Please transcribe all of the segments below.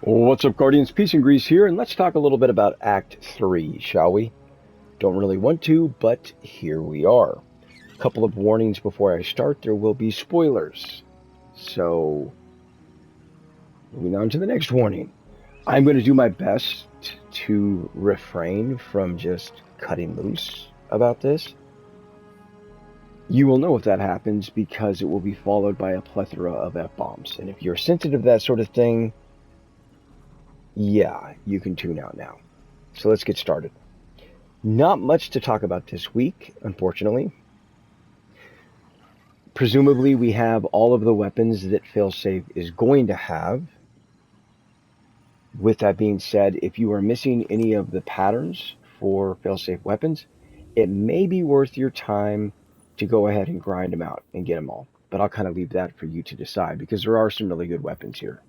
What's up, Guardians? Peace and Grease here, and let's talk a little bit about Act 3, shall we? Don't really want to, but here we are. A couple of warnings before I start. There will be spoilers. So, moving on to the next warning. I'm going to do my best to refrain from just cutting loose about this. You will know if that happens because it will be followed by a plethora of F-bombs. And if you're sensitive to that sort of thing, yeah, you can tune out now. So let's get started. Not much to talk about this week, unfortunately. Presumably, we have all of the weapons that Failsafe is going to have. With that being said, if you are missing any of the patterns for Failsafe weapons, it may be worth your time to go ahead and grind them out and get them all. But I'll kind of leave that for you to decide because there are some really good weapons here.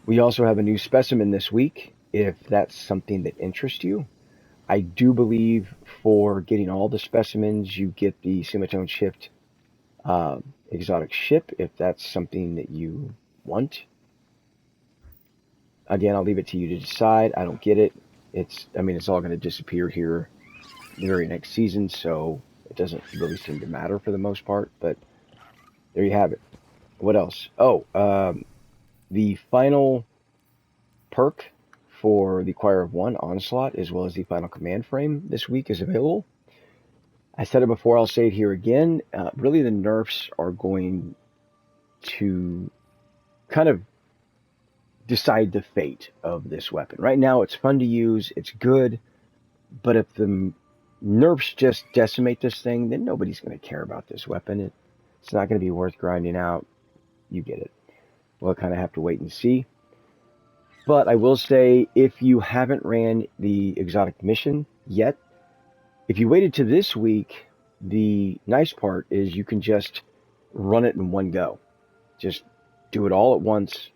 We also have a new specimen this week, if that's something that interests you. I do believe for getting all the specimens, you get the Semitone shipped exotic ship, if that's something that you want. Again, I'll leave it to you to decide. I don't get it. It's all going to disappear here the very next season, so it doesn't really seem to matter for the most part, but there you have it. What else? The final perk for the Choir of One Onslaught, as well as the final command frame this week is available. I said it before, I'll say it here again. Really, the nerfs are going to kind of decide the fate of this weapon. Right now, it's fun to use, it's good, but if the nerfs just decimate this thing, then nobody's going to care about this weapon. It's not going to be worth grinding out. You get it. We'll kind of have to wait and see. But I will say, if you haven't ran the exotic mission yet, if you waited to this week, the nice part is you can just run it in one go. Just do it all at once,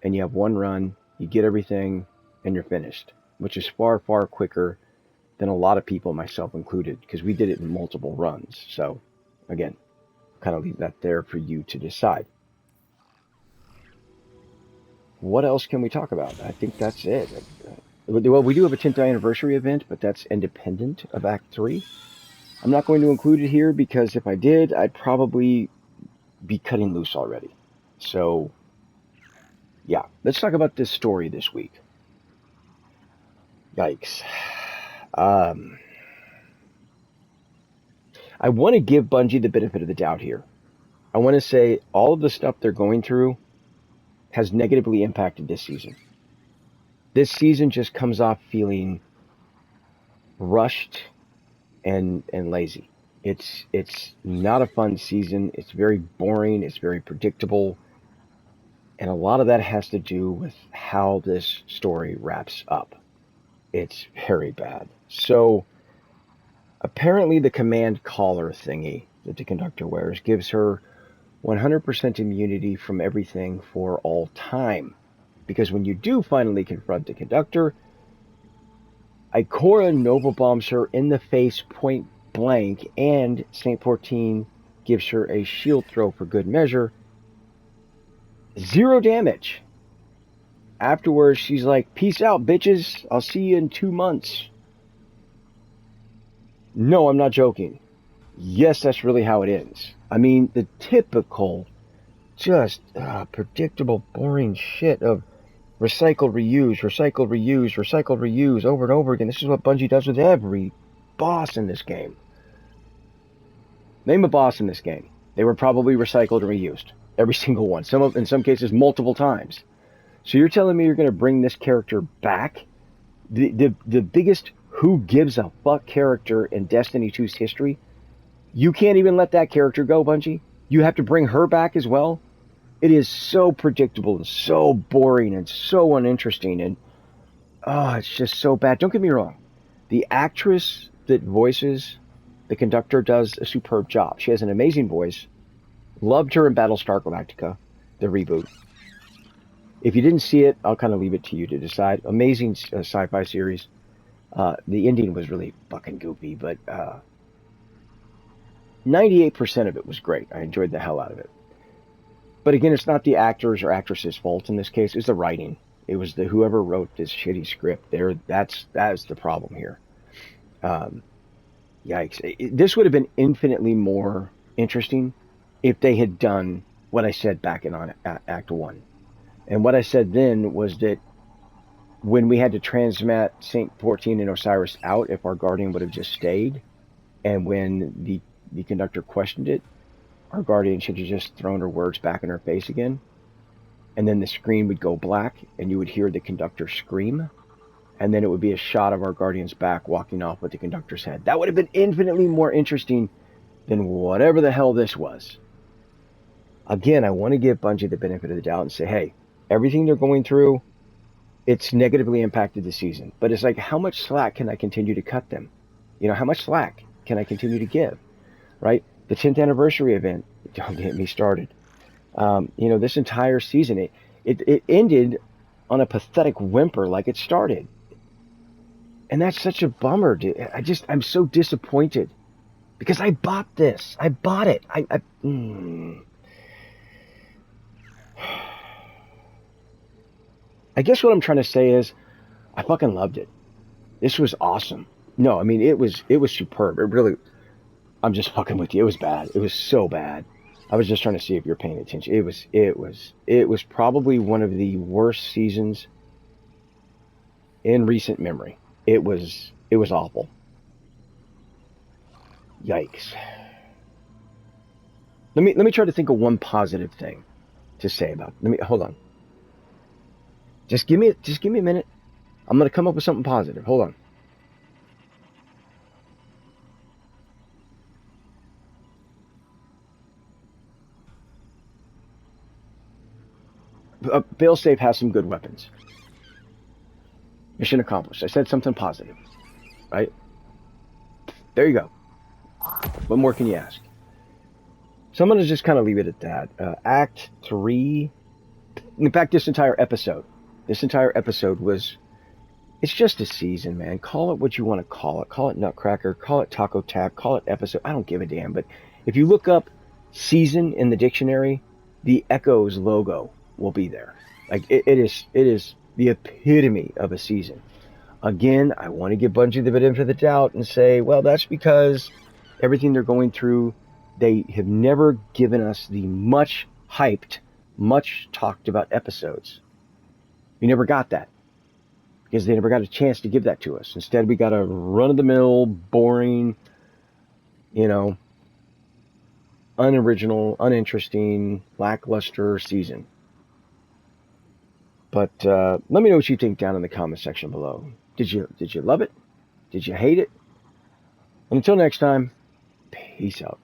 and you have one run, you get everything, and you're finished, which is far, far quicker than a lot of people, myself included, because we did it in multiple runs. So, again, kind of leave that there for you to decide. What else can we talk about? I think that's it. Well, we do have a 10th anniversary event, but that's independent of Act 3. I'm not going to include it here because if I did, I'd probably be cutting loose already. So, yeah, let's talk about this story this week. Yikes. I want to give Bungie the benefit of the doubt here. I want to say all of the stuff they're going through has negatively impacted this season. This season just comes off feeling rushed and lazy. It's not a fun season. It's very boring. It's very predictable. And a lot of that has to do with how this story wraps up. It's very bad. So apparently the command collar thingy that the conductor wears gives her 100% immunity from everything for all time. Because when you do finally confront the conductor, Ikora Nova bombs her in the face point blank, and Saint 14 gives her a shield throw for good measure. 0 damage. Afterwards, she's like, "Peace out, bitches. I'll see you in 2 months." No, I'm not joking. Yes, that's really how it ends. I mean, the typical, just predictable, boring shit of recycle, reuse, recycle, reuse, recycle, reuse over and over again. This is what Bungie does with every boss in this game. Name a boss in this game. They were probably recycled and reused. Every single one. In some cases, multiple times. So you're telling me you're going to bring this character back? The biggest who gives a fuck character in Destiny 2's history? You can't even let that character go, Bungie? You have to bring her back as well? It is so predictable and so boring and so uninteresting, and it's just so bad. Don't get me wrong. The actress that voices the conductor does a superb job. She has an amazing voice. Loved her in Battlestar Galactica, the reboot. If you didn't see it, I'll kind of leave it to you to decide. Amazing sci-fi series. The ending was really fucking goofy, but 98% of it was great. I enjoyed the hell out of it. But again, it's not the actors or actresses' fault in this case. It's the writing. It was the whoever wrote this shitty script. That is the problem here. Um, Yikes! This would have been infinitely more interesting if they had done what I said back in on Act One. And what I said then was that when we had to transmat Saint 14 and Osiris out, if our guardian would have just stayed, and when the conductor questioned it, our guardian should have just thrown her words back in her face again, and then the screen would go black, and you would hear the conductor scream, and then it would be a shot of our guardian's back walking off with the conductor's head. That would have been infinitely more interesting than whatever the hell this was. Again, I want to give Bungie the benefit of the doubt and say, hey, everything they're going through, it's negatively impacted the season. But it's like, how much slack can I continue to cut them? You know, how much slack can I continue to give, right? The 10th anniversary event, don't get me started. You know, this entire season, it ended on a pathetic whimper like it started. And that's such a bummer, dude. I'm so disappointed. Because I bought this. I bought it. I guess what I'm trying to say is, I fucking loved it. This was awesome. No, I mean, it was superb. It really, I'm just fucking with you. It was bad. It was so bad. I was just trying to see if you're paying attention. It was probably one of the worst seasons in recent memory. It was awful. Yikes. Let me try to think of one positive thing to say about it. Hold on. Just give me a minute. I'm gonna come up with something positive. Hold on. Failsafe has some good weapons. Mission accomplished. I said something positive, right? There you go. What more can you ask? So I'm going to just kind of leave it at that. Act 3, in fact, this entire episode was, it's just a season, man. Call it what you want to call it. Call it Nutcracker, call it Taco Tap, call it episode. I don't give a damn. But if you look up season in the dictionary, the Echoes logo will be there. Like, it is the epitome of a season. Again, I want to give Bungie the benefit of the doubt and say, well, that's because everything they're going through, they have never given us the much hyped, much talked about episodes. We never got that because they never got a chance to give that to us. Instead, we got a run-of-the-mill, boring, you know, unoriginal, uninteresting, lackluster season. But let me know what you think down in the comment section below. Did you love it? Did you hate it? And until next time, peace out.